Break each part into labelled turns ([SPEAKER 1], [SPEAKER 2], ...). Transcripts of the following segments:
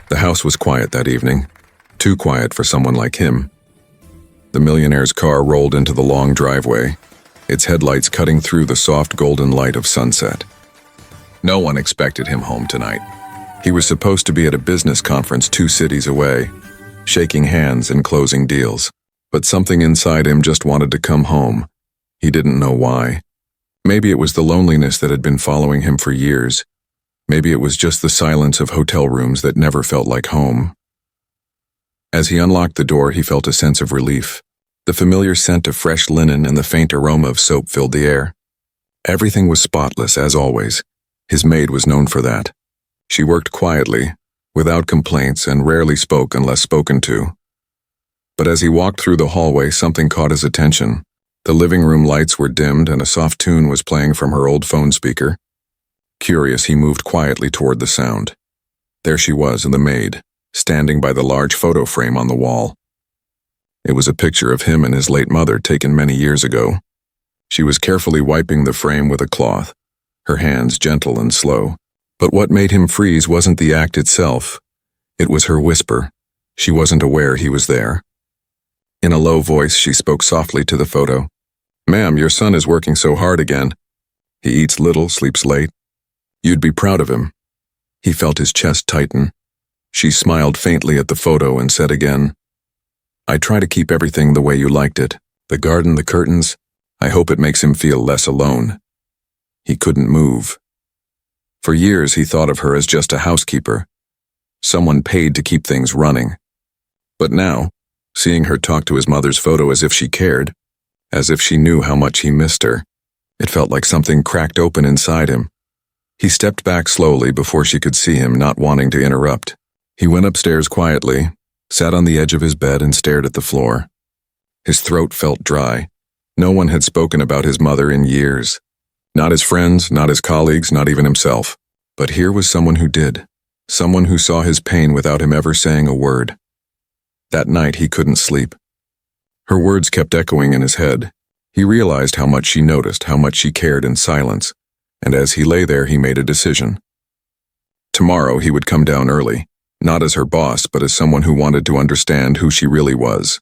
[SPEAKER 1] The house was quiet that evening, too quiet for someone like him. The millionaire's car rolled into the long driveway, its headlights cutting through the soft golden light of sunset. No one expected him home tonight. He was supposed to be at a business conference 2 cities away, shaking hands and closing deals. But something inside him just wanted to come home. He didn't know why. Maybe it was the loneliness that had been following him for years. Maybe it was just the silence of hotel rooms that never felt like home. As he unlocked the door, he felt a sense of relief. The familiar scent of fresh linen and the faint aroma of soap filled the air. Everything was spotless, as always. His maid was known for that. She worked quietly, without complaints, and rarely spoke unless spoken to. But as he walked through the hallway, something caught his attention. The living room lights were dimmed and a soft tune was playing from her old phone speaker. Curious, he moved quietly toward the sound. There she was, the maid, standing by the large photo frame on the wall. It was a picture of him and his late mother taken many years ago. She was carefully wiping the frame with a cloth, her hands gentle and slow. But what made him freeze wasn't the act itself. It was her whisper. She wasn't aware he was there. In a low voice, she spoke softly to the photo. "Ma'am, your son is working so hard again. He eats little, sleeps late. You'd be proud of him." He felt his chest tighten. She smiled faintly at the photo and said again, "I try to keep everything the way you liked it. The garden, the curtains. I hope it makes him feel less alone." He couldn't move. For years, he thought of her as just a housekeeper, someone paid to keep things running. But now, seeing her talk to his mother's photo as if she cared, as if she knew how much he missed her, it felt like something cracked open inside him. He stepped back slowly before she could see him, not wanting to interrupt. He went upstairs quietly, sat on the edge of his bed and stared at the floor. His throat felt dry. No one had spoken about his mother in years. Not his friends, not his colleagues, not even himself. But here was someone who did. Someone who saw his pain without him ever saying a word. That night he couldn't sleep. Her words kept echoing in his head. He realized how much she noticed, how much she cared in silence, and as he lay there he made a decision. Tomorrow he would come down early, not as her boss, but as someone who wanted to understand who she really was.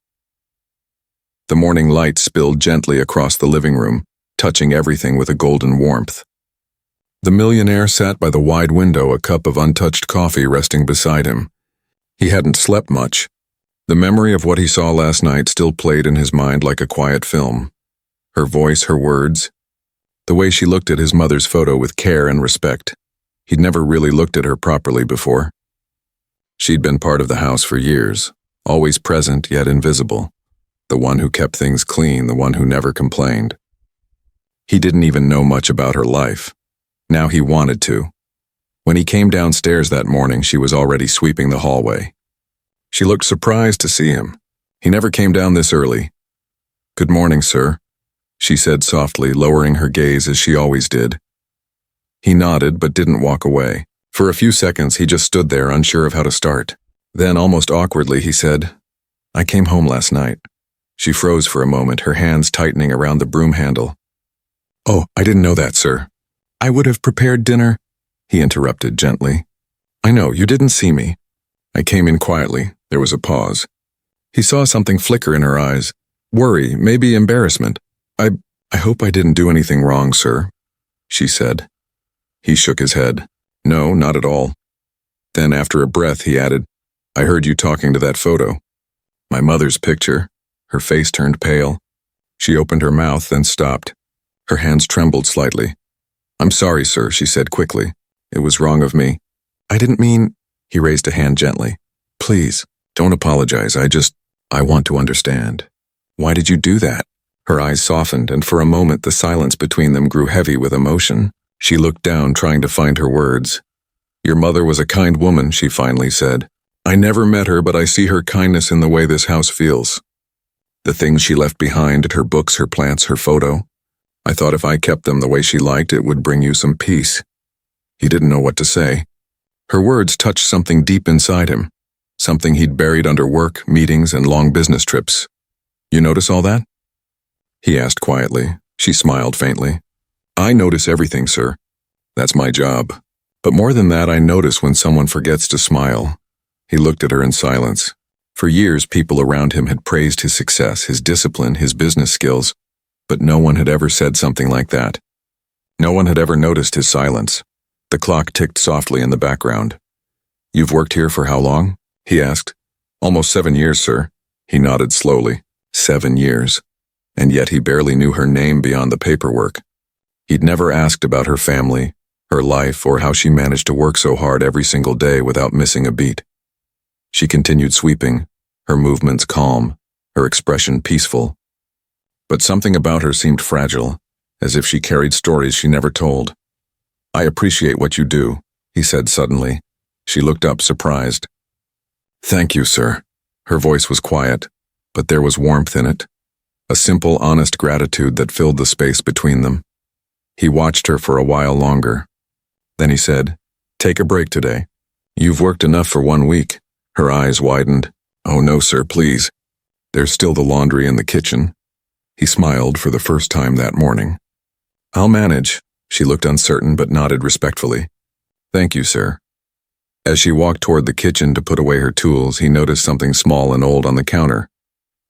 [SPEAKER 1] The morning light spilled gently across the living room, touching everything with a golden warmth. The millionaire sat by the wide window, a cup of untouched coffee resting beside him. He hadn't slept much. The memory of what he saw last night still played in his mind like a quiet film. Her voice, her words, the way she looked at his mother's photo with care and respect. He'd never really looked at her properly before. She'd been part of the house for years, always present yet invisible. The one who kept things clean, the one who never complained. He didn't even know much about her life. Now he wanted to. When he came downstairs that morning, she was already sweeping the hallway. She looked surprised to see him. He never came down this early. "Good morning, sir," she said softly, lowering her gaze as she always did. He nodded but didn't walk away. For a few seconds he just stood there, unsure of how to start. Then, almost awkwardly, he said, "I came home last night." She froze for a moment, her hands tightening around the broom handle. "Oh, I didn't know that, sir. I would have prepared dinner," he interrupted gently. "I know, you didn't see me. I came in quietly." There was a pause. He saw something flicker in her eyes. Worry, maybe embarrassment. I hope I didn't do anything wrong, sir," she said. He shook his head. "No, not at all." Then, after a breath, he added, "I heard you talking to that photo. My mother's picture." Her face turned pale. She opened her mouth, then stopped. Her hands trembled slightly. "I'm sorry, sir," she said quickly. "It was wrong of me." "I didn't mean—" He raised a hand gently. "Please, don't apologize. I want to understand. Why did you do that?" Her eyes softened, and for a moment the silence between them grew heavy with emotion. She looked down, trying to find her words. "Your mother was a kind woman," she finally said. "I never met her, but I see her kindness in the way this house feels. The things she left behind, her books, her plants, her photo. I thought if I kept them the way she liked, it would bring you some peace." He didn't know what to say. Her words touched something deep inside him, something he'd buried under work, meetings, and long business trips. "You notice all that?" he asked quietly. She smiled faintly. "I notice everything, sir. That's my job. But more than that, I notice when someone forgets to smile, He looked at her in silence. For years, people around him had praised his success, his discipline, his business skills, but no one had ever said something like that. No one had ever noticed his silence. The clock ticked softly in the background. "You've worked here for how long?" he asked. "Almost 7 years, sir." He nodded slowly. 7 years. And yet he barely knew her name beyond the paperwork. He'd never asked about her family, her life, or how she managed to work so hard every single day without missing a beat. She continued sweeping, her movements calm, her expression peaceful. But something about her seemed fragile, as if she carried stories she never told. "I appreciate what you do," he said suddenly. She looked up, surprised. "Thank you, sir." Her voice was quiet, but there was warmth in it. A simple, honest gratitude that filled the space between them. He watched her for a while longer. Then he said, "Take a break today. You've worked enough for 1 week." Her eyes widened. "Oh no, sir, please. There's still the laundry in the kitchen." He smiled for the first time that morning. "I'll manage." She looked uncertain but nodded respectfully. "Thank you, sir." As she walked toward the kitchen to put away her tools, he noticed something small and old on the counter.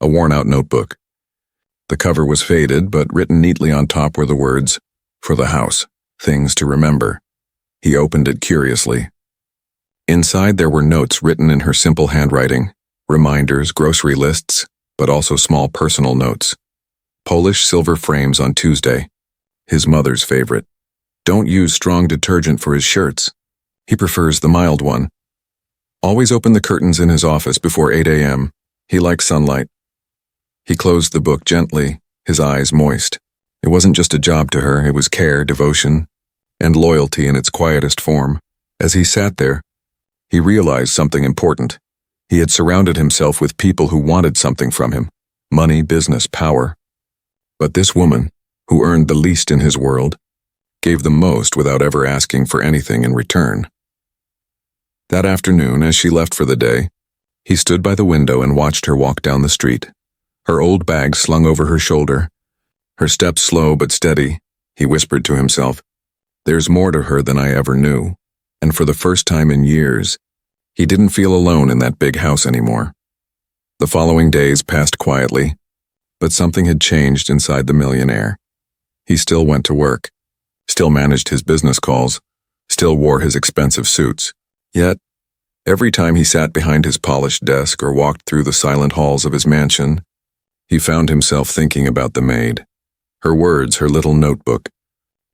[SPEAKER 1] A worn-out notebook. The cover was faded, but written neatly on top were the words, "For the house, things to remember." He opened it curiously. Inside there were notes written in her simple handwriting, reminders, grocery lists, but also small personal notes. Polish silver frames on Tuesday. His mother's favorite. Don't use strong detergent for his shirts. He prefers the mild one. Always open the curtains in his office before 8 a.m. He likes sunlight. He closed the book gently, his eyes moist. It wasn't just a job to her, it was care, devotion, and loyalty in its quietest form. As he sat there, he realized something important. He had surrounded himself with people who wanted something from him. Money, business, power. But this woman, who earned the least in his world, gave the most without ever asking for anything in return. That afternoon, as she left for the day, he stood by the window and watched her walk down the street. Her old bag slung over her shoulder. Her steps slow but steady, he whispered to himself. There's more to her than I ever knew. And for the first time in years, he didn't feel alone in that big house anymore. The following days passed quietly, but something had changed inside the millionaire. He still went to work, still managed his business calls, still wore his expensive suits. Yet, every time he sat behind his polished desk or walked through the silent halls of his mansion, he found himself thinking about the maid, her words, her little notebook,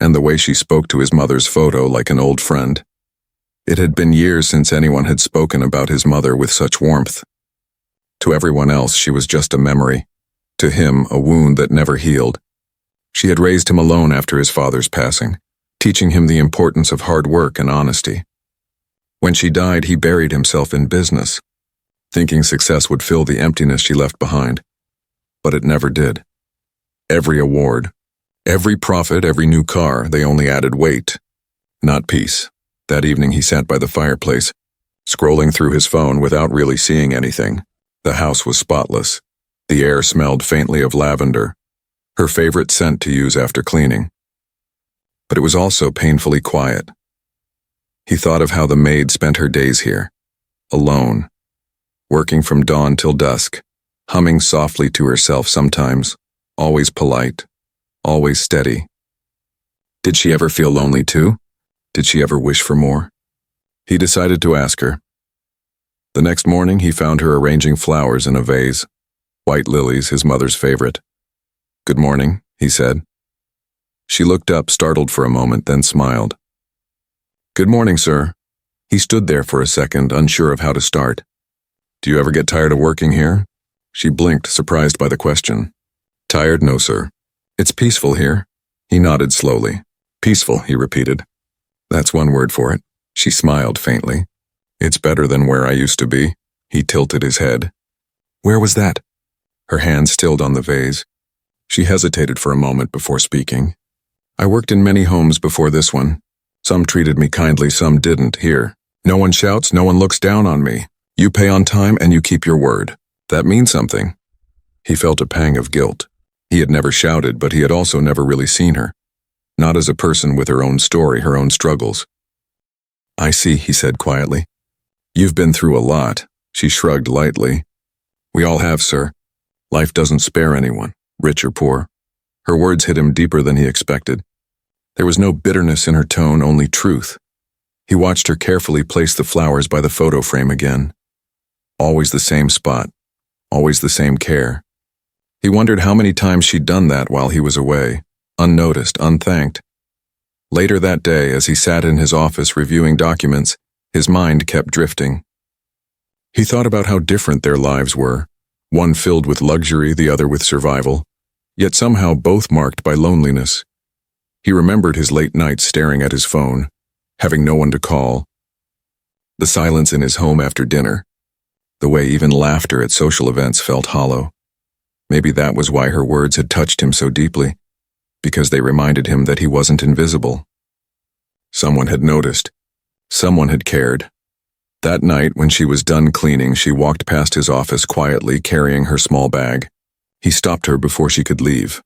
[SPEAKER 1] and the way she spoke to his mother's photo like an old friend. It had been years since anyone had spoken about his mother with such warmth. To everyone else, she was just a memory. To him, a wound that never healed. She had raised him alone after his father's passing, teaching him the importance of hard work and honesty. When she died, he buried himself in business, thinking success would fill the emptiness she left behind. But it never did. Every award, every profit, every new car, they only added weight, not peace. That evening he sat by the fireplace, scrolling through his phone without really seeing anything. The house was spotless. The air smelled faintly of lavender, her favorite scent to use after cleaning. But it was also painfully quiet. He thought of how the maid spent her days here, alone, working from dawn till dusk, humming softly to herself sometimes, always polite, always steady. Did she ever feel lonely too? Did she ever wish for more? He decided to ask her. The next morning he found her arranging flowers in a vase, white lilies, his mother's favorite. "Good morning," he said. She looked up, startled for a moment, then smiled. "Good morning, sir." He stood there for a second, unsure of how to start. "Do you ever get tired of working here?" She blinked, surprised by the question. "Tired? No, sir. It's peaceful here." He nodded slowly. "Peaceful," he repeated. "That's one word for it." She smiled faintly. "It's better than where I used to be." He tilted his head. "Where was that?" Her hand stilled on the vase. She hesitated for a moment before speaking. "I worked in many homes before this one. Some treated me kindly, some didn't. Here, no one shouts, no one looks down on me. You pay on time and you keep your word. That means something." He felt a pang of guilt. He had never shouted, but he had also never really seen her. Not as a person with her own story, her own struggles. "I see," he said quietly. You've been through a lot, she shrugged lightly. We all have, sir. Life doesn't spare anyone, rich or poor. Her words hit him deeper than he expected. There was no bitterness in her tone, only truth. He watched her carefully place the flowers by the photo frame again. Always the same spot, always the same care. He wondered how many times she'd done that while he was away, unnoticed, unthanked. Later that day, as he sat in his office reviewing documents, his mind kept drifting. He thought about how different their lives were, one filled with luxury, the other with survival, yet somehow both marked by loneliness. He remembered his late nights staring at his phone, having no one to call, the silence in his home after dinner, the way even laughter at social events felt hollow. Maybe that was why her words had touched him so deeply, because they reminded him that he wasn't invisible. Someone had noticed. Someone had cared. That night, when she was done cleaning, she walked past his office quietly, carrying her small bag. He stopped her before she could leave.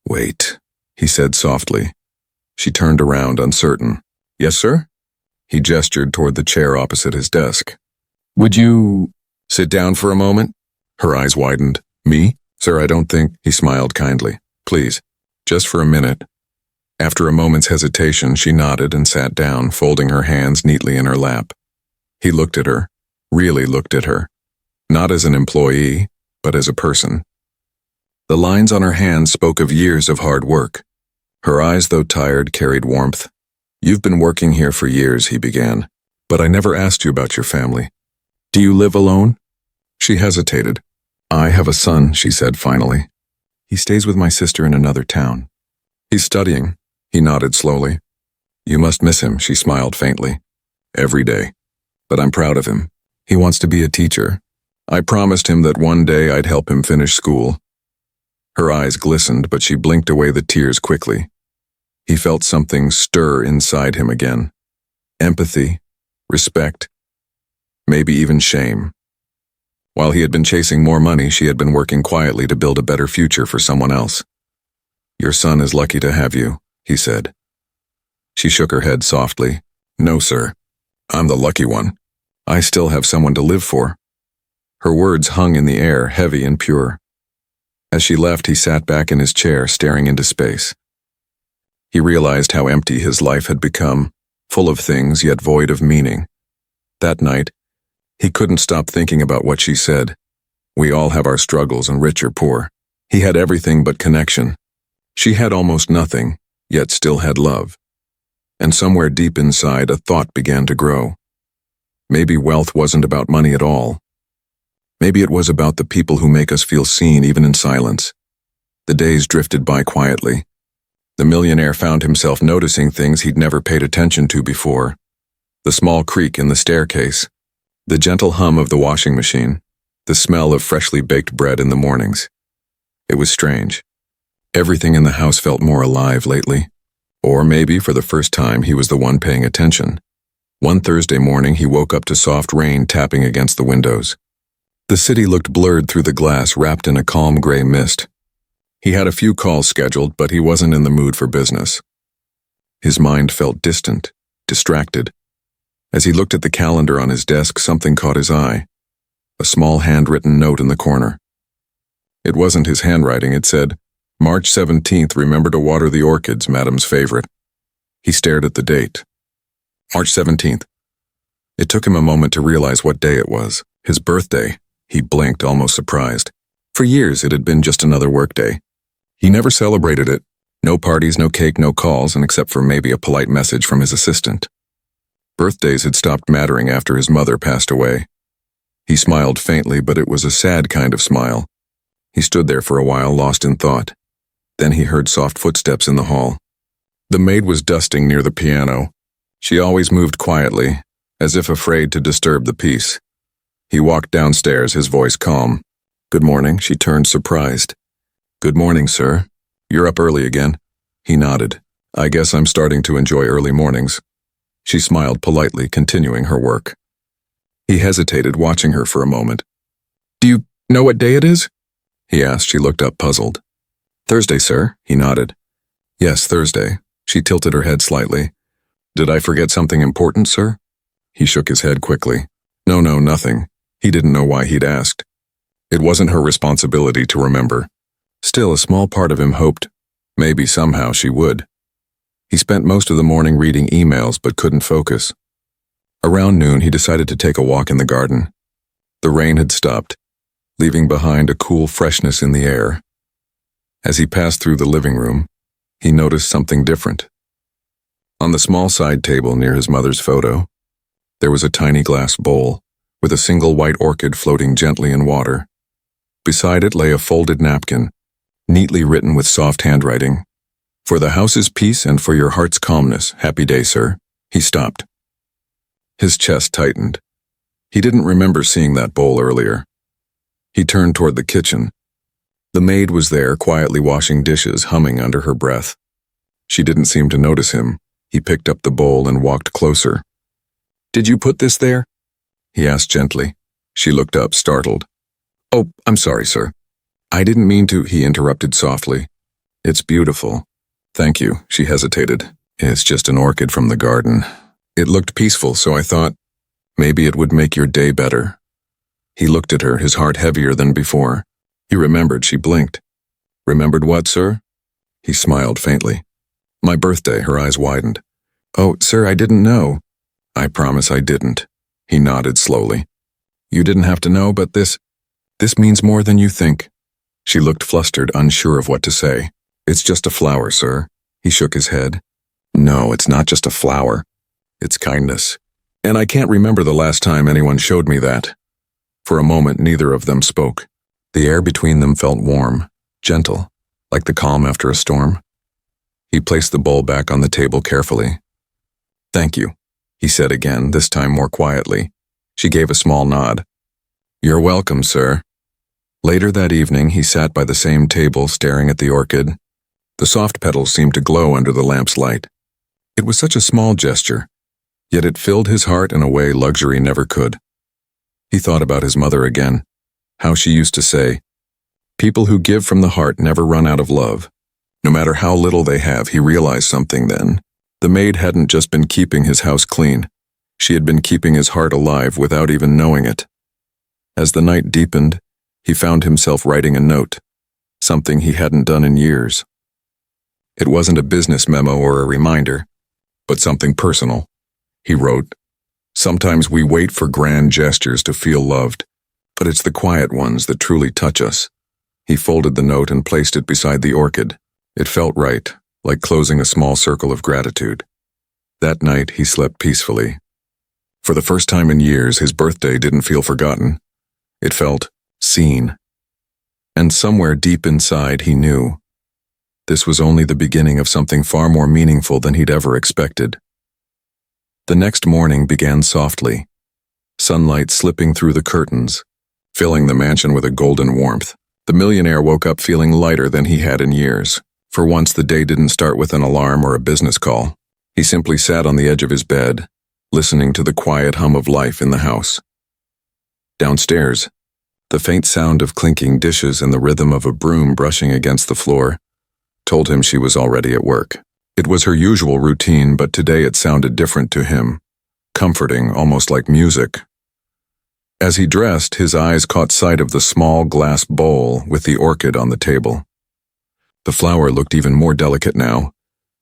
[SPEAKER 1] Wait, he said softly. She turned around, uncertain. Yes, sir? He gestured toward the chair opposite his desk. Would you sit down for a moment? Her eyes widened. Me? Sir, I don't think. He smiled kindly. Please, just for a minute. After a moment's hesitation, she nodded and sat down, folding her hands neatly in her lap. He looked at her, really looked at her, not as an employee, but as a person. The lines on her hands spoke of years of hard work. Her eyes, though tired, carried warmth. You've been working here for years, he began, but I never asked you about your family. Do you live alone? She hesitated. I have a son, she said finally. He stays with my sister in another town. He's studying. He nodded slowly. You must miss him, she smiled faintly. Every day. But I'm proud of him. He wants to be a teacher. I promised him that one day I'd help him finish school. Her eyes glistened, but she blinked away the tears quickly. He felt something stir inside him again. Empathy, respect, maybe even shame. While he had been chasing more money, she had been working quietly to build a better future for someone else. Your son is lucky to have you, he said. She shook her head softly. No, sir. I'm the lucky one. I still have someone to live for. Her words hung in the air, heavy and pure. As she left, he sat back in his chair, staring into space. He realized how empty his life had become, full of things yet void of meaning. That night, he couldn't stop thinking about what she said. We all have our struggles, and rich or poor. He had everything but connection. She had almost nothing, yet still had love. And somewhere deep inside, a thought began to grow. Maybe wealth wasn't about money at all. Maybe it was about the people who make us feel seen even in silence. The days drifted by quietly. The millionaire found himself noticing things he'd never paid attention to before. The small creak in the staircase, the gentle hum of the washing machine, the smell of freshly baked bread in the mornings. It was strange. Everything in the house felt more alive lately. Or maybe for the first time he was the one paying attention. One Thursday morning he woke up to soft rain tapping against the windows. The city looked blurred through the glass, wrapped in a calm gray mist. He had a few calls scheduled, but he wasn't in the mood for business. His mind felt distant, distracted. As he looked at the calendar on his desk, something caught his eye. A small handwritten note in the corner. It wasn't his handwriting. It said, March 17th, remember to water the orchids, Madam's favorite. He stared at the date. March 17th. It took him a moment to realize what day it was. His birthday. He blinked, almost surprised. For years, it had been just another workday. He never celebrated it. No parties, no cake, no calls, and except for maybe a polite message from his assistant. Birthdays had stopped mattering after his mother passed away. He smiled faintly, but it was a sad kind of smile. He stood there for a while, lost in thought. Then he heard soft footsteps in the hall. The maid was dusting near the piano. She always moved quietly, as if afraid to disturb the peace. He walked downstairs, his voice calm. Good morning, she turned, surprised. Good morning, sir. You're up early again. He nodded. I guess I'm starting to enjoy early mornings. She smiled politely, continuing her work. He hesitated, watching her for a moment. Do you know what day it is? He asked. She looked up, puzzled. Thursday, sir, he nodded. Yes, Thursday. She tilted her head slightly. Did I forget something important, sir? He shook his head quickly. No, nothing. He didn't know why he'd asked. It wasn't her responsibility to remember. Still, a small part of him hoped maybe somehow she would. He spent most of the morning reading emails but couldn't focus. Around noon, he decided to take a walk in the garden. The rain had stopped, leaving behind a cool freshness in the air. As he passed through the living room, he noticed something different. On the small side table near his mother's photo, there was a tiny glass bowl with a single white orchid floating gently in water. Beside it lay a folded napkin, neatly written with soft handwriting. "For the house's peace and for your heart's calmness, happy day, sir." He stopped. His chest tightened. He didn't remember seeing that bowl earlier. He turned toward the kitchen. The maid was there, quietly washing dishes, humming under her breath. She didn't seem to notice him. He picked up the bowl and walked closer. "Did you put this there?" he asked gently. She looked up, startled. "Oh, I'm sorry, sir. I didn't mean to," he interrupted softly. "It's beautiful." "Thank you," she hesitated. "It's just an orchid from the garden. It looked peaceful, so I thought maybe it would make your day better." He looked at her, his heart heavier than before. He remembered. She blinked. "Remembered what, sir?" He smiled faintly. "My birthday." Her eyes widened. "Oh, sir, I didn't know." "I promise I didn't." He nodded slowly. "You didn't have to know, but this means more than you think." She looked flustered, unsure of what to say. "It's just a flower, sir." He shook his head. "No, it's not just a flower. It's kindness. And I can't remember the last time anyone showed me that." For a moment, neither of them spoke. The air between them felt warm, gentle, like the calm after a storm. He placed the bowl back on the table carefully. "Thank you," he said again, this time more quietly. She gave a small nod. "You're welcome, sir." Later that evening, he sat by the same table, staring at the orchid. The soft petals seemed to glow under the lamp's light. It was such a small gesture, yet it filled his heart in a way luxury never could. He thought about his mother again, how she used to say, "People who give from the heart never run out of love." No matter how little they have, he realized something then. The maid hadn't just been keeping his house clean. She had been keeping his heart alive without even knowing it. As the night deepened, he found himself writing a note, something he hadn't done in years. It wasn't a business memo or a reminder, but something personal. He wrote, "Sometimes we wait for grand gestures to feel loved, but it's the quiet ones that truly touch us." He folded the note and placed it beside the orchid. It felt right, like closing a small circle of gratitude. That night, he slept peacefully. For the first time in years, his birthday didn't feel forgotten. It felt seen. And somewhere deep inside, he knew this was only the beginning of something far more meaningful than he'd ever expected. The next morning began softly, sunlight slipping through the curtains, filling the mansion with a golden warmth. The millionaire woke up feeling lighter than he had in years. For once, the day didn't start with an alarm or a business call. He simply sat on the edge of his bed, listening to the quiet hum of life in the house. Downstairs, the faint sound of clinking dishes and the rhythm of a broom brushing against the floor told him she was already at work. It was her usual routine, but today it sounded different to him, comforting, almost like music. As he dressed, his eyes caught sight of the small glass bowl with the orchid on the table. The flower looked even more delicate now,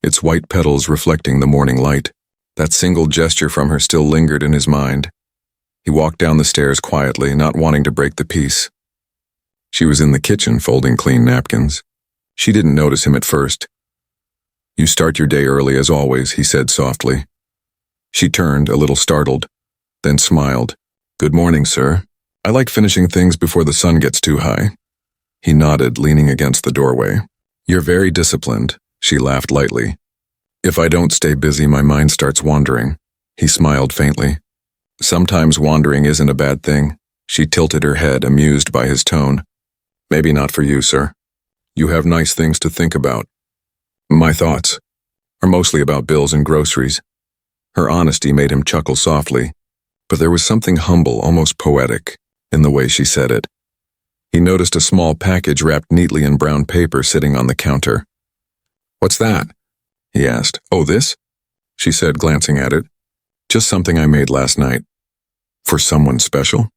[SPEAKER 1] its white petals reflecting the morning light. That single gesture from her still lingered in his mind. He walked down the stairs quietly, not wanting to break the peace. She was in the kitchen folding clean napkins. She didn't notice him at first. "You start your day early as always," he said softly. She turned, a little startled, then smiled. "Good morning, sir. I like finishing things before the sun gets too high." He nodded, leaning against the doorway. "You're very disciplined," she laughed lightly. "If I don't stay busy, my mind starts wandering." He smiled faintly. "Sometimes wandering isn't a bad thing." She tilted her head, amused by his tone. "Maybe not for you, sir. You have nice things to think about." "My thoughts are mostly about bills and groceries." Her honesty made him chuckle softly, but there was something humble, almost poetic, in the way she said it. He noticed a small package wrapped neatly in brown paper sitting on the counter. "What's that?" he asked. "Oh, this?" she said, glancing at it. "Just something I made last night." For someone special?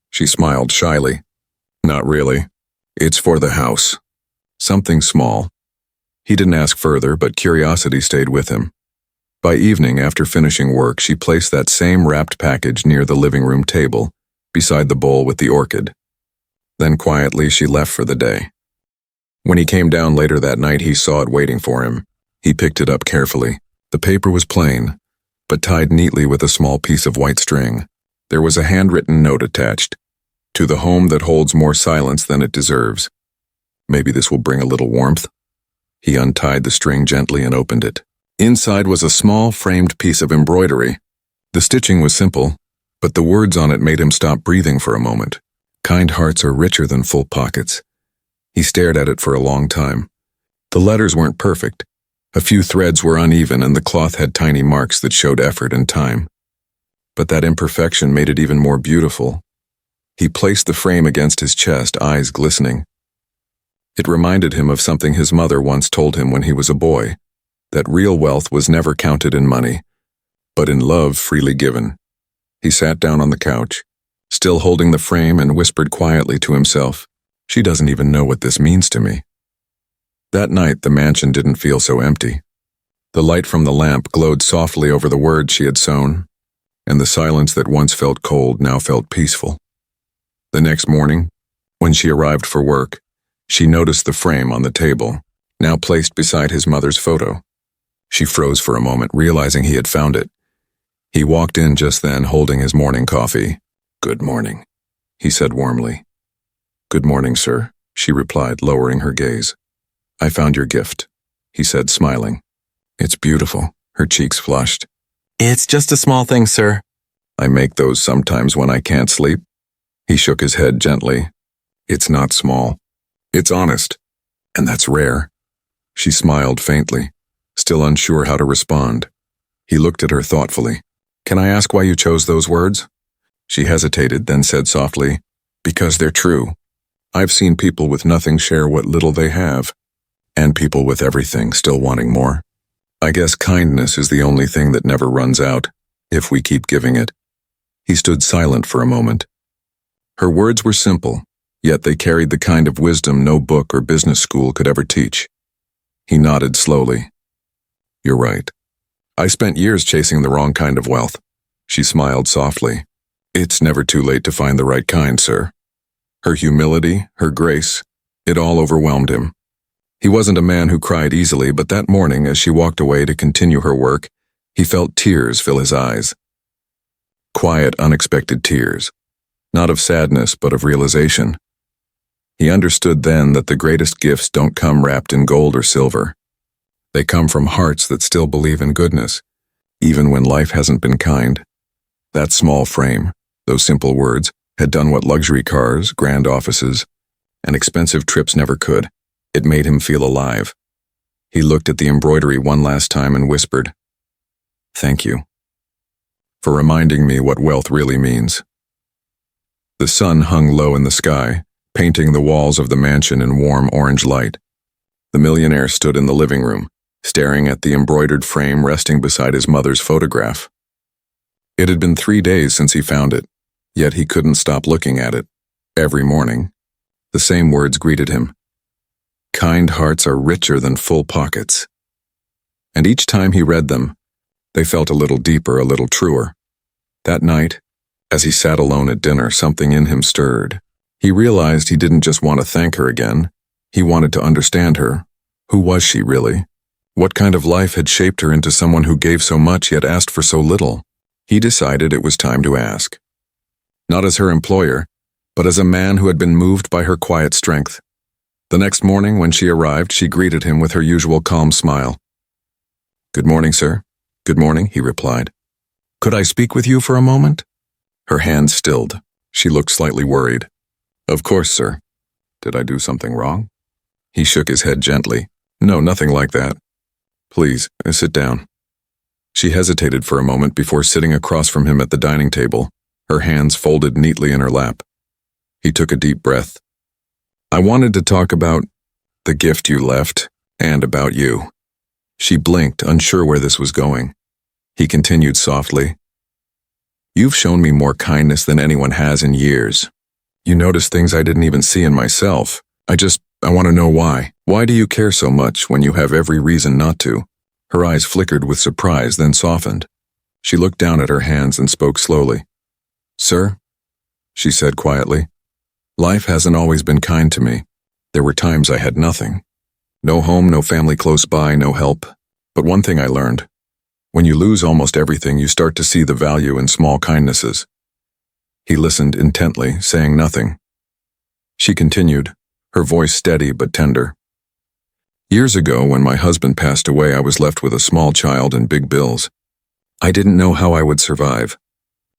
[SPEAKER 1] She smiled shyly. Not really. It's for the house. Something small. He didn't ask further, but curiosity stayed with him. By evening, after finishing work, she placed that same wrapped package near the living room table, beside the bowl with the orchid. Then quietly she left for the day. When he came down later that night, he saw it waiting for him. He picked it up carefully. The paper was plain, but tied neatly with a small piece of white string. There was a handwritten note attached. To the home that holds more silence than it deserves. Maybe this will bring a little warmth. He untied the string gently and opened it. Inside was a small framed piece of embroidery. The stitching was simple, but the words on it made him stop breathing for a moment. Kind hearts are richer than full pockets. He stared at it for a long time. The letters weren't perfect. A few threads were uneven and the cloth had tiny marks that showed effort and time. But that imperfection made it even more beautiful. He placed the frame against his chest, eyes glistening. It reminded him of something his mother once told him when he was a boy, that real wealth was never counted in money, but in love freely given. He sat down on the couch, still holding the frame, and whispered quietly to himself, "She doesn't even know what this means to me." That night, the mansion didn't feel so empty. The light from the lamp glowed softly over the words she had sewn, and the silence that once felt cold now felt peaceful. The next morning, when she arrived for work, she noticed the frame on the table, now placed beside his mother's photo. She froze for a moment, realizing he had found it. He walked in just then, holding his morning coffee. "Good morning," he said warmly. "Good morning, sir," she replied, lowering her gaze. "I found your gift," he said, smiling. "It's beautiful." Her cheeks flushed. "It's just a small thing, sir." "I make those sometimes when I can't sleep." He shook his head gently. "It's not small. It's honest. And that's rare." She smiled faintly, still unsure how to respond. He looked at her thoughtfully. "Can I ask why you chose those words?" She hesitated, then said softly, "Because they're true. I've seen people with nothing share what little they have, and people with everything still wanting more. I guess kindness is the only thing that never runs out, if we keep giving it." He stood silent for a moment. Her words were simple, yet they carried the kind of wisdom no book or business school could ever teach. He nodded slowly. "You're right. I spent years chasing the wrong kind of wealth." She smiled softly. "It's never too late to find the right kind, sir." Her humility, her grace, it all overwhelmed him. He wasn't a man who cried easily, but that morning, as she walked away to continue her work, he felt tears fill his eyes. Quiet, unexpected tears. Not of sadness, but of realization. He understood then that the greatest gifts don't come wrapped in gold or silver. They come from hearts that still believe in goodness, even when life hasn't been kind. That small frame, those simple words, had done what luxury cars, grand offices, and expensive trips never could. It made him feel alive. He looked at the embroidery one last time and whispered, "Thank you for reminding me what wealth really means." The sun hung low in the sky, painting the walls of the mansion in warm orange light. The millionaire stood in the living room, staring at the embroidered frame resting beside his mother's photograph. It had been 3 days since he found it, yet he couldn't stop looking at it. Every morning, the same words greeted him. Kind hearts are richer than full pockets. And each time he read them, they felt a little deeper, a little truer. That night, as he sat alone at dinner, something in him stirred. He realized he didn't just want to thank her again. He wanted to understand her. Who was she really? What kind of life had shaped her into someone who gave so much yet asked for so little? He decided it was time to ask. Not as her employer, but as a man who had been moved by her quiet strength. The next morning, when she arrived, she greeted him with her usual calm smile. "Good morning, sir." "Good morning," he replied. "Could I speak with you for a moment?" Her hands stilled. She looked slightly worried. "Of course, sir. Did I do something wrong?" He shook his head gently. "No, nothing like that. Please, sit down." She hesitated for a moment before sitting across from him at the dining table, her hands folded neatly in her lap. He took a deep breath. "I wanted to talk about the gift you left and about you." She blinked, unsure where this was going. He continued softly. You've shown me more kindness than anyone has in years. You notice things I didn't even see in myself. I want to know why. Why do you care so much when you have every reason not to?" Her eyes flickered with surprise, then softened. She looked down at her hands and spoke slowly. "Sir," she said quietly, "life hasn't always been kind to me. There were times I had nothing. No home, no family close by, no help. But one thing I learned. When you lose almost everything, you start to see the value in small kindnesses." He listened intently, saying nothing. She continued, her voice steady but tender. "Years ago, when my husband passed away, I was left with a small child and big bills. I didn't know how I would survive.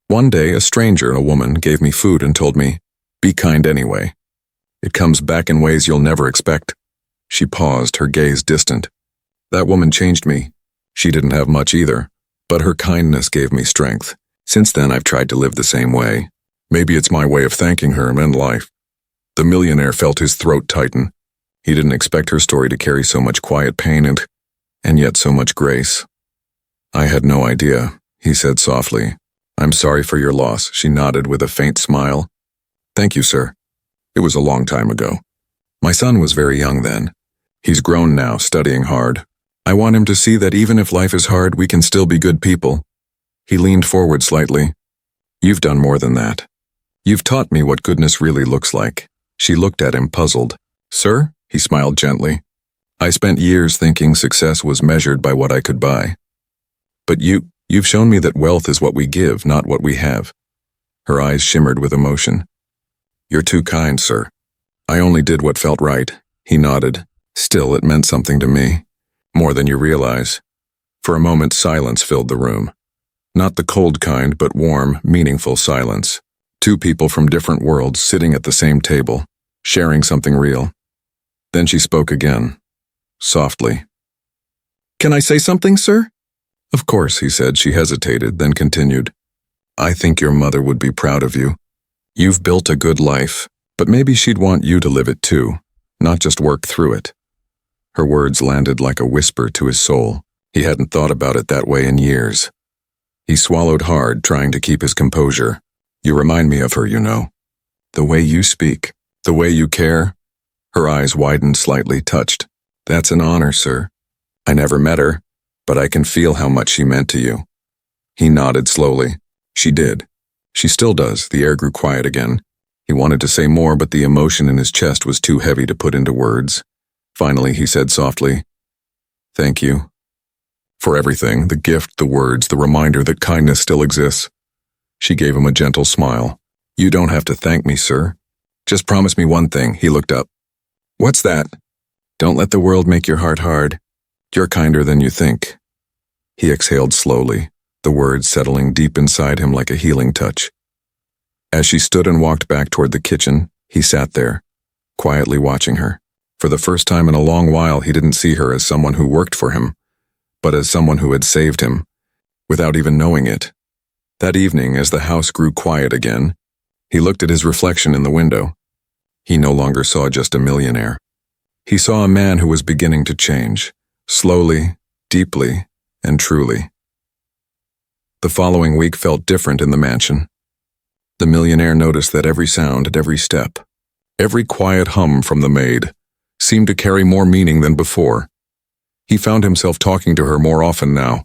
[SPEAKER 1] One day, a stranger, a woman, gave me food and told me, 'Be kind anyway. It comes back in ways you'll never expect.'" She paused, her gaze distant. "That woman changed me. She didn't have much either, but her kindness gave me strength. Since then, I've tried to live the same way. Maybe it's my way of thanking her and life." The millionaire felt his throat tighten. He didn't expect her story to carry so much quiet pain and yet so much grace. "I had no idea," he said softly. "I'm sorry for your loss." She nodded with a faint smile. "Thank you, sir. It was a long time ago. My son was very young then. He's grown now, studying hard. I want him to see that even if life is hard, we can still be good people." He leaned forward slightly. "You've done more than that. You've taught me what goodness really looks like." She looked at him, puzzled. "Sir?" He smiled gently. "I spent years thinking success was measured by what I could buy. But you've shown me that wealth is what we give, not what we have." Her eyes shimmered with emotion. "You're too kind, sir. I only did what felt right." He nodded. "Still, it meant something to me. More than you realize." For a moment, silence filled the room. Not the cold kind, but warm, meaningful silence. Two people from different worlds sitting at the same table, sharing something real. Then she spoke again, softly. "Can I say something, sir?" "Of course," he said. She hesitated, then continued. "I think your mother would be proud of you. You've built a good life, but maybe she'd want you to live it too, not just work through it." Her words landed like a whisper to his soul. He hadn't thought about it that way in years. He swallowed hard, trying to keep his composure. "You remind me of her, you know. The way you speak, the way you care." Her eyes widened slightly, touched. "That's an honor, sir. I never met her, but I can feel how much she meant to you." He nodded slowly. She did. She still does. The air grew quiet again. He wanted to say more, but the emotion in his chest was too heavy to put into words. Finally, he said softly, "Thank you. For everything, the gift, the words, the reminder that kindness still exists." She gave him a gentle smile. "You don't have to thank me, sir. Just promise me one thing." He looked up. "What's that?" "Don't let the world make your heart hard. You're kinder than you think." He exhaled slowly, the words settling deep inside him like a healing touch. As she stood and walked back toward the kitchen, he sat there, quietly watching her. For the first time in a long while, he didn't see her as someone who worked for him, but as someone who had saved him, without even knowing it. That evening, as the house grew quiet again, he looked at his reflection in the window. He no longer saw just a millionaire. He saw a man who was beginning to change, slowly, deeply, and truly. The following week felt different in the mansion. The millionaire noticed that every sound and every step, every quiet hum from the maid, seemed to carry more meaning than before. He found himself talking to her more often now,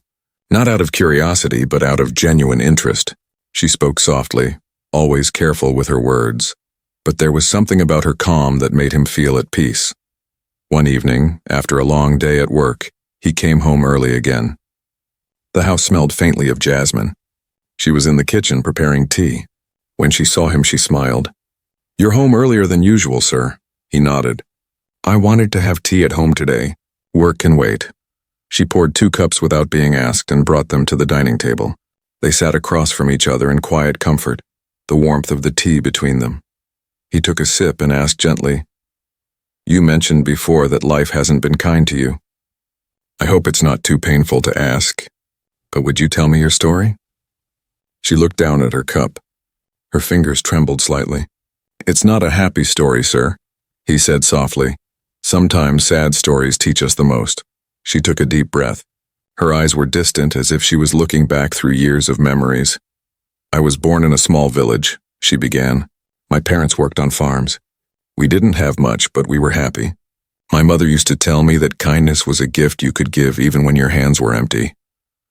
[SPEAKER 1] not out of curiosity, but out of genuine interest. She spoke softly, always careful with her words, but there was something about her calm that made him feel at peace. One evening, after a long day at work, he came home early again. The house smelled faintly of jasmine. She was in the kitchen preparing tea. When she saw him, she smiled. "You're home earlier than usual, sir." He nodded. "I wanted to have tea at home today. Work can wait." She poured 2 cups without being asked and brought them to the dining table. They sat across from each other in quiet comfort, the warmth of the tea between them. He took a sip and asked gently, "You mentioned before that life hasn't been kind to you. I hope it's not too painful to ask, but would you tell me your story?" She looked down at her cup. Her fingers trembled slightly. "It's not a happy story, sir," he said softly. "Sometimes sad stories teach us the most." She took a deep breath. Her eyes were distant, as if she was looking back through years of memories. I was born in a small village, she began. My parents worked on farms. We didn't have much, but we were happy. My mother used to tell me that kindness was a gift you could give even when your hands were empty.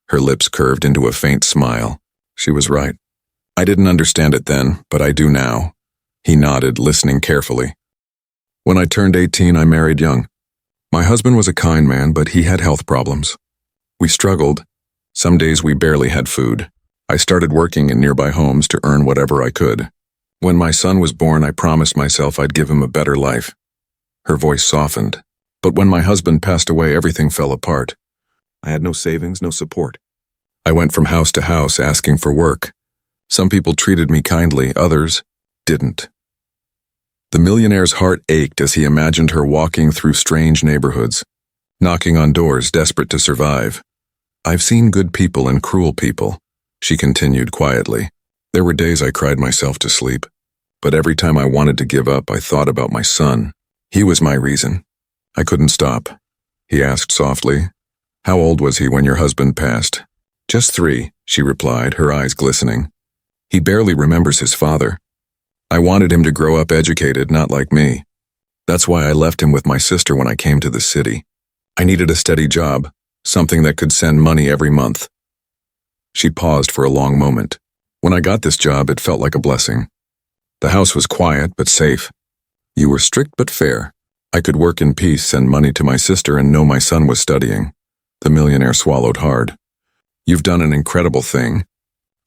[SPEAKER 1] Her lips curved into a faint smile. She was right. I didn't understand it then, but I do now. He nodded, listening carefully. When I turned 18, I married young. My husband was a kind man, but he had health problems. We struggled. Some days we barely had food. I started working in nearby homes to earn whatever I could. When my son was born, I promised myself I'd give him a better life. Her voice softened. But when my husband passed away, everything fell apart. I had no savings, no support. I went from house to house asking for work. Some people treated me kindly, others didn't. The millionaire's heart ached as he imagined her walking through strange neighborhoods, knocking on doors, desperate to survive. I've seen good people and cruel people, she continued quietly. There were days I cried myself to sleep, but every time I wanted to give up, I thought about my son. He was my reason. I couldn't stop. He asked softly, "How old was he when your husband passed?" "Just 3, she replied, her eyes glistening. He barely remembers his father. I wanted him to grow up educated, not like me. That's why I left him with my sister when I came to the city. I needed a steady job, something that could send money every month." She paused for a long moment. "When I got this job, it felt like a blessing. The house was quiet but safe. You were strict but fair. I could work in peace, send money to my sister, and know my son was studying." The millionaire swallowed hard. "You've done an incredible thing.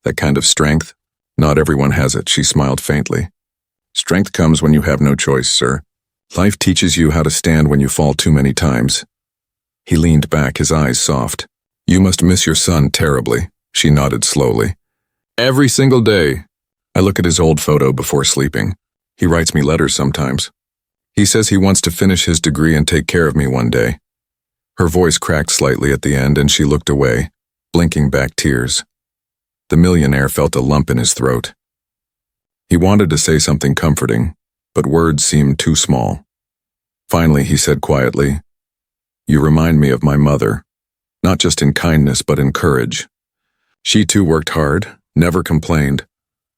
[SPEAKER 1] That kind of strength, not everyone has it," she smiled faintly. "Strength comes when you have no choice, sir. Life teaches you how to stand when you fall too many times." He leaned back, his eyes soft. "You must miss your son terribly," she nodded slowly. "Every single day. I look at his old photo before sleeping. He writes me letters sometimes. He says he wants to finish his degree and take care of me one day." Her voice cracked slightly at the end, and she looked away, blinking back tears. The millionaire felt a lump in his throat. He wanted to say something comforting, but words seemed too small. Finally, he said quietly, "You remind me of my mother, not just in kindness but in courage. She too worked hard, never complained,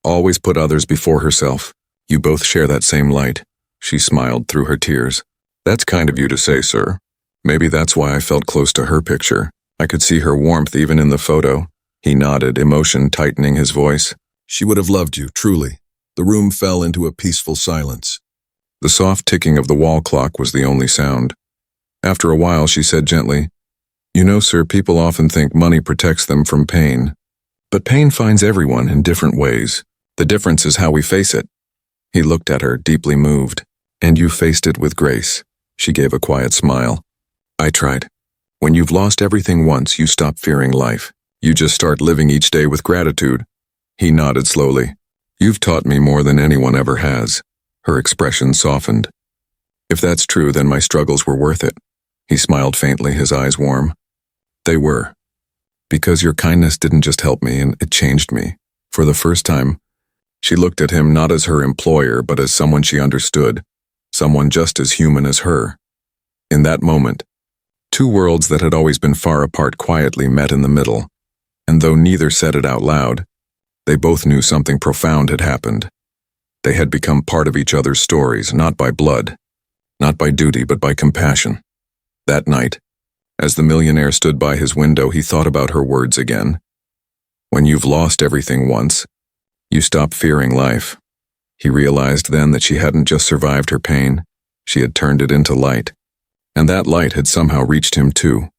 [SPEAKER 1] always put others before herself. You both share that same light." She smiled through her tears. "That's kind of you to say, sir. Maybe that's why I felt close to her picture. I could see her warmth even in the photo." He nodded, emotion tightening his voice. "She would have loved you, truly." The room fell into a peaceful silence. The soft ticking of the wall clock was the only sound. After a while, she said gently, "You know, sir, people often think money protects them from pain. But pain finds everyone in different ways. The difference is how we face it." He looked at her, deeply moved. "And you faced it with grace." She gave a quiet smile. "I tried. When you've lost everything once, you stop fearing life. You just start living each day with gratitude." He nodded slowly. "You've taught me more than anyone ever has." Her expression softened. "If that's true, then my struggles were worth it." He smiled faintly, his eyes warm. "They were. Because your kindness didn't just help me, and it changed me. For the first time." She looked at him not as her employer, but as someone she understood, someone just as human as her. In that moment, 2 worlds that had always been far apart quietly met in the middle, and though neither said it out loud, they both knew something profound had happened. They had become part of each other's stories, not by blood, not by duty, but by compassion. That night, as the millionaire stood by his window, he thought about her words again. When you've lost everything once, you stop fearing life. He realized then that she hadn't just survived her pain, she had turned it into light. And that light had somehow reached him too.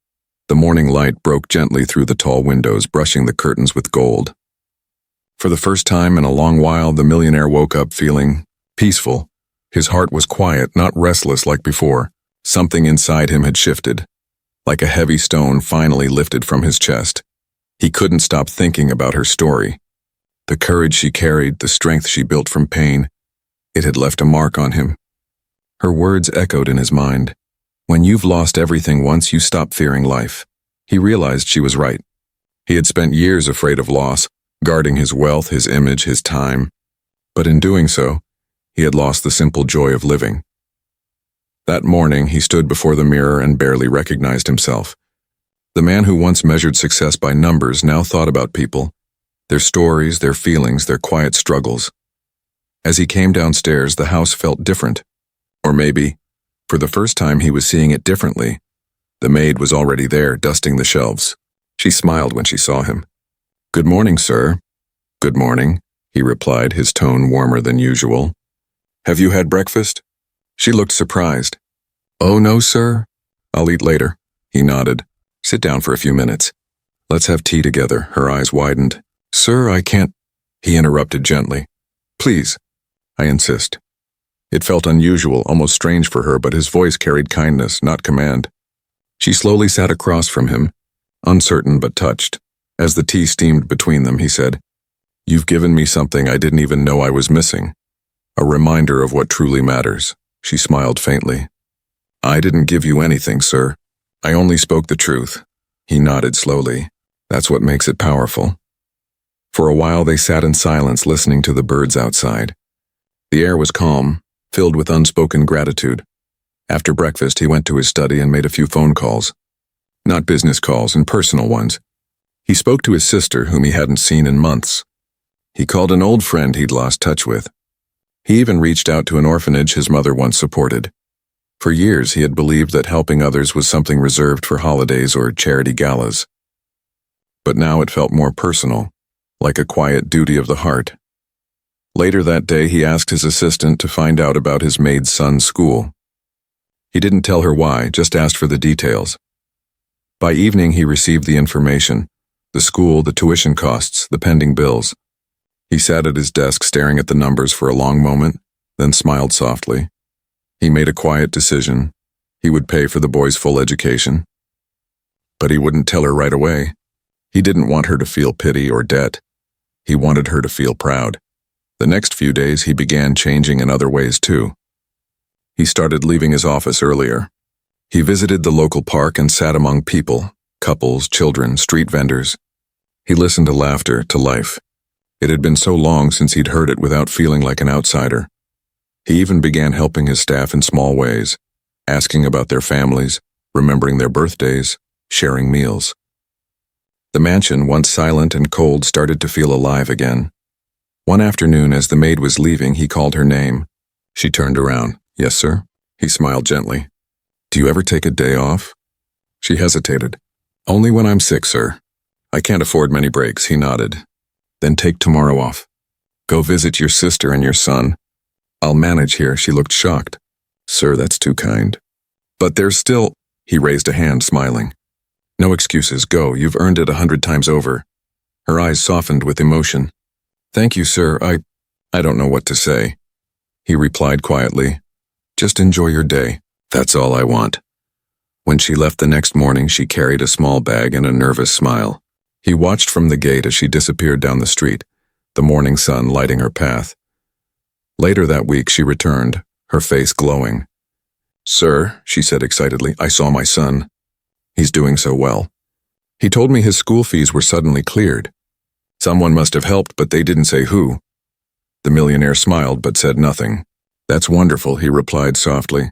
[SPEAKER 1] The morning light broke gently through the tall windows, brushing the curtains with gold. For the first time in a long while, the millionaire woke up feeling peaceful. His heart was quiet, not restless like before. Something inside him had shifted, like a heavy stone finally lifted from his chest. He couldn't stop thinking about her story. The courage she carried, the strength she built from pain, it had left a mark on him. Her words echoed in his mind. When you've lost everything once, you stop fearing life. He realized she was right. He had spent years afraid of loss, guarding his wealth, his image, his time. But in doing so, he had lost the simple joy of living. That morning, he stood before the mirror and barely recognized himself. The man who once measured success by numbers now thought about people, Their stories, their feelings, their quiet struggles. As he came downstairs, the house felt different. Or maybe, for the first time, he was seeing it differently. The maid was already there, dusting the shelves. She smiled when she saw him. "Good morning, sir." "Good morning," he replied, his tone warmer than usual. "Have you had breakfast?" She looked surprised. "Oh, no, sir. I'll eat later." He nodded. "Sit down for a few minutes. Let's have tea together." Her eyes widened. "Sir, I can't," he interrupted gently. "Please, I insist." It felt unusual, almost strange for her, but his voice carried kindness, not command. She slowly sat across from him, uncertain but touched. As the tea steamed between them, he said, "You've given me something I didn't even know I was missing. A reminder of what truly matters." She smiled faintly. "I didn't give you anything, sir. I only spoke the truth." He nodded slowly. "That's what makes it powerful." For a while they sat in silence, listening to the birds outside. The air was calm, filled with unspoken gratitude. After breakfast, he went to his study and made a few phone calls. Not business calls, and personal ones. He spoke to his sister, whom he hadn't seen in months. He called an old friend he'd lost touch with. He even reached out to an orphanage his mother once supported. For years, he had believed that helping others was something reserved for holidays or charity galas. But now it felt more personal, like a quiet duty of the heart. Later that day, he asked his assistant to find out about his maid's son's school. He didn't tell her why, just asked for the details. By evening, he received the information: the school, the tuition costs, the pending bills. He sat at his desk staring at the numbers for a long moment, then smiled softly. He made a quiet decision. He would pay for the boy's full education. But he wouldn't tell her right away. He didn't want her to feel pity or debt. He wanted her to feel proud. The next few days, he began changing in other ways too. He started leaving his office earlier. He visited the local park and sat among people, couples, children, street vendors. He listened to laughter, to life. It had been so long since he'd heard it without feeling like an outsider. He even began helping his staff in small ways, asking about their families, remembering their birthdays, sharing meals. The mansion, once silent and cold, started to feel alive again. One afternoon, as the maid was leaving, he called her name. She turned around. "Yes, sir?" He smiled gently. "Do you ever take a day off?" She hesitated. "Only when I'm sick, sir. I can't afford many breaks." He nodded. "Then take tomorrow off. Go visit your sister and your son." "I'll manage here." She looked shocked. "Sir, that's too kind." "But there's still—" He raised a hand, smiling. "No excuses. Go. You've earned it 100 times over." Her eyes softened with emotion. "Thank you, sir. I don't know what to say." He replied quietly. "Just enjoy your day. That's all I want." When she left the next morning, she carried a small bag and a nervous smile. He watched from the gate as she disappeared down the street, the morning sun lighting her path. Later that week, she returned, her face glowing. "Sir," she said excitedly, "I saw my son. He's doing so well. He told me his school fees were suddenly cleared. Someone must have helped, but they didn't say who." The millionaire smiled but said nothing. "That's wonderful," he replied softly.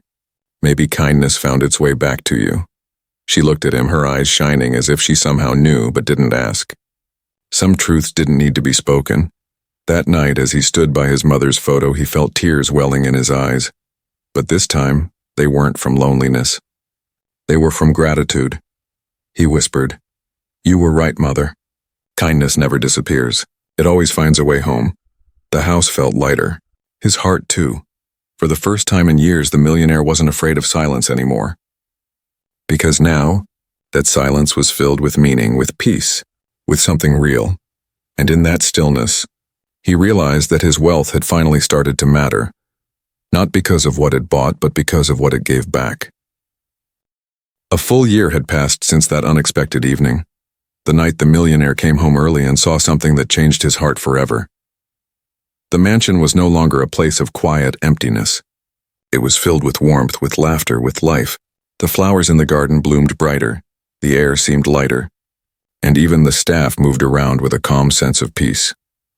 [SPEAKER 1] "Maybe kindness found its way back to you." She looked at him, her eyes shining as if she somehow knew but didn't ask. Some truths didn't need to be spoken. That night, as he stood by his mother's photo, he felt tears welling in his eyes. But this time, they weren't from loneliness. They were from gratitude. He whispered, "You were right, Mother. Kindness never disappears. It always finds a way home." The house felt lighter. His heart, too. For the first time in years, the millionaire wasn't afraid of silence anymore. Because now, that silence was filled with meaning, with peace, with something real. And in that stillness, he realized that his wealth had finally started to matter, not because of what it bought, but because of what it gave back. A full year had passed since that unexpected evening, the night the millionaire came home early and saw something that changed his heart forever. The mansion was no longer a place of quiet emptiness. It was filled with warmth, with laughter, with life. The flowers in the garden bloomed brighter, the air seemed lighter, and even the staff moved around with a calm sense of peace.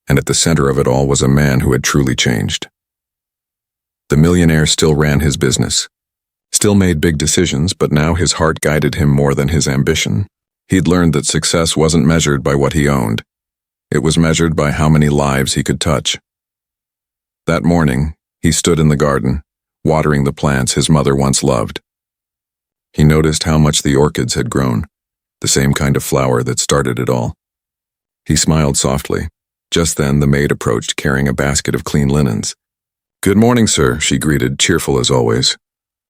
[SPEAKER 1] And at the center of it all was a man who had truly changed. The millionaire still ran his business, still made big decisions, but now his heart guided him more than his ambition. He'd learned that success wasn't measured by what he owned. It was measured by how many lives he could touch. That morning, he stood in the garden, watering the plants his mother once loved. He noticed how much the orchids had grown, the same kind of flower that started it all. He smiled softly. Just then, the maid approached carrying a basket of clean linens. "Good morning, sir," she greeted, cheerful as always.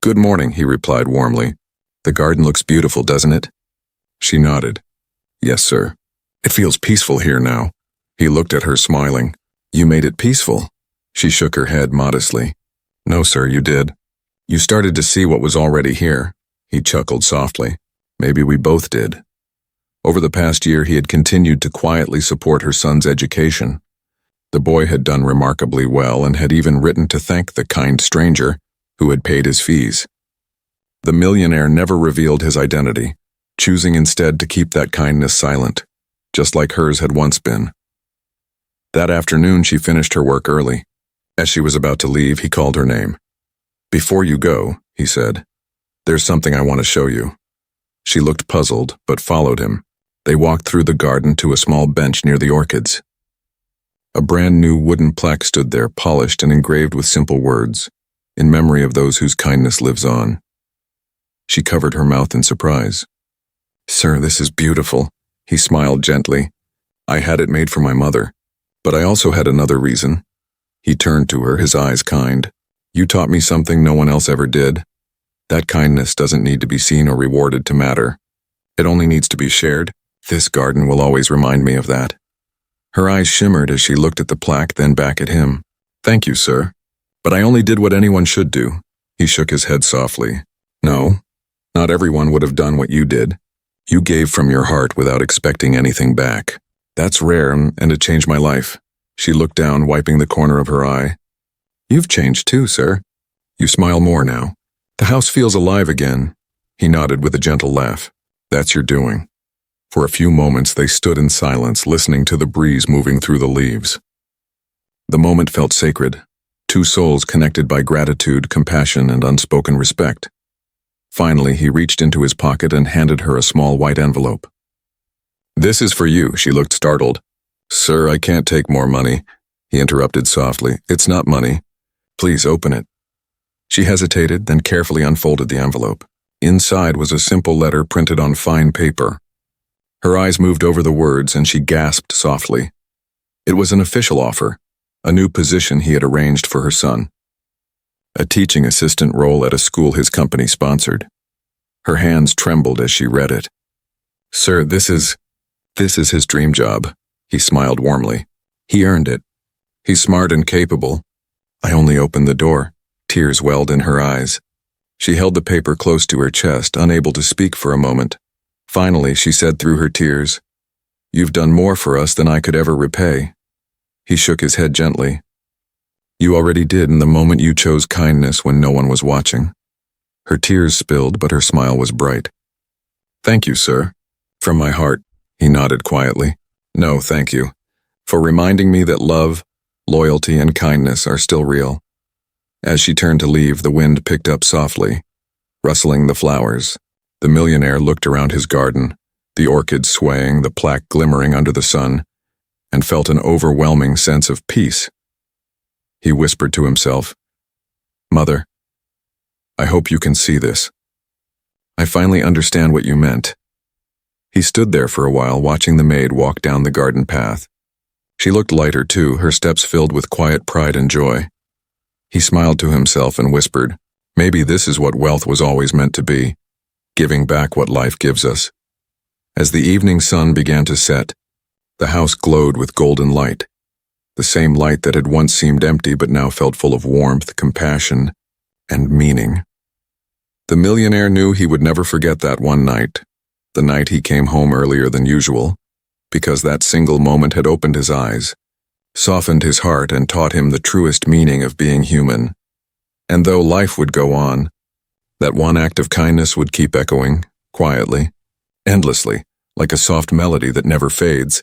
[SPEAKER 1] "Good morning," he replied warmly. "The garden looks beautiful, doesn't it?" She nodded. "Yes, sir. It feels peaceful here now." He looked at her, smiling. "You made it peaceful?" She shook her head modestly. "No, sir, you did. You started to see what was already here." He chuckled softly. "Maybe we both did." Over the past year, he had continued to quietly support her son's education. The boy had done remarkably well and had even written to thank the kind stranger who had paid his fees. The millionaire never revealed his identity, choosing instead to keep that kindness silent, just like hers had once been. That afternoon, she finished her work early. As she was about to leave, he called her name. "Before you go," he said, "there's something I want to show you." She looked puzzled, but followed him. They walked through the garden to a small bench near the orchids. A brand new wooden plaque stood there, polished and engraved with simple words, in memory of those whose kindness lives on. She covered her mouth in surprise. "Sir, this is beautiful," he smiled gently. "I had it made for my mother, but I also had another reason." He turned to her, his eyes kind. "You taught me something no one else ever did. That kindness doesn't need to be seen or rewarded to matter. It only needs to be shared. This garden will always remind me of that." Her eyes shimmered as she looked at the plaque, then back at him. "Thank you, sir. But I only did what anyone should do." He shook his head softly. "No, not everyone would have done what you did. You gave from your heart without expecting anything back. That's rare, and it changed my life." She looked down, wiping the corner of her eye. "You've changed too, sir. You smile more now. The house feels alive again." He nodded with a gentle laugh. "That's your doing." For a few moments they stood in silence, listening to the breeze moving through the leaves. The moment felt sacred, two souls connected by gratitude, compassion, and unspoken respect. Finally, he reached into his pocket and handed her a small white envelope. "This is for you," she looked startled. "Sir, I can't take more money," he interrupted softly. "It's not money. Please open it." She hesitated, then carefully unfolded the envelope. Inside was a simple letter printed on fine paper. Her eyes moved over the words, and she gasped softly. It was an official offer, a new position he had arranged for her son. A teaching assistant role at a school his company sponsored. Her hands trembled as she read it. "Sir, this is his dream job," he smiled warmly. "He earned it. He's smart and capable. I only opened the door." Tears welled in her eyes. She held the paper close to her chest, unable to speak for a moment. Finally, she said through her tears, "You've done more for us than I could ever repay." He shook his head gently. "You already did in the moment you chose kindness when no one was watching." Her tears spilled, but her smile was bright. "Thank you, sir. From my heart," he nodded quietly. "No, thank you. For reminding me that love, loyalty, and kindness are still real." As she turned to leave, the wind picked up softly, rustling the flowers. The millionaire looked around his garden, the orchids swaying, the plaque glimmering under the sun, and felt an overwhelming sense of peace. He whispered to himself, "Mother, I hope you can see this. I finally understand what you meant." He stood there for a while, watching the maid walk down the garden path. She looked lighter too, her steps filled with quiet pride and joy. He smiled to himself and whispered, "Maybe this is what wealth was always meant to be, giving back what life gives us." As the evening sun began to set, the house glowed with golden light, the same light that had once seemed empty but now felt full of warmth, compassion, and meaning. The millionaire knew he would never forget that one night, the night he came home earlier than usual, because that single moment had opened his eyes, softened his heart, and taught him the truest meaning of being human. And though life would go on, that one act of kindness would keep echoing, quietly, endlessly, like a soft melody that never fades.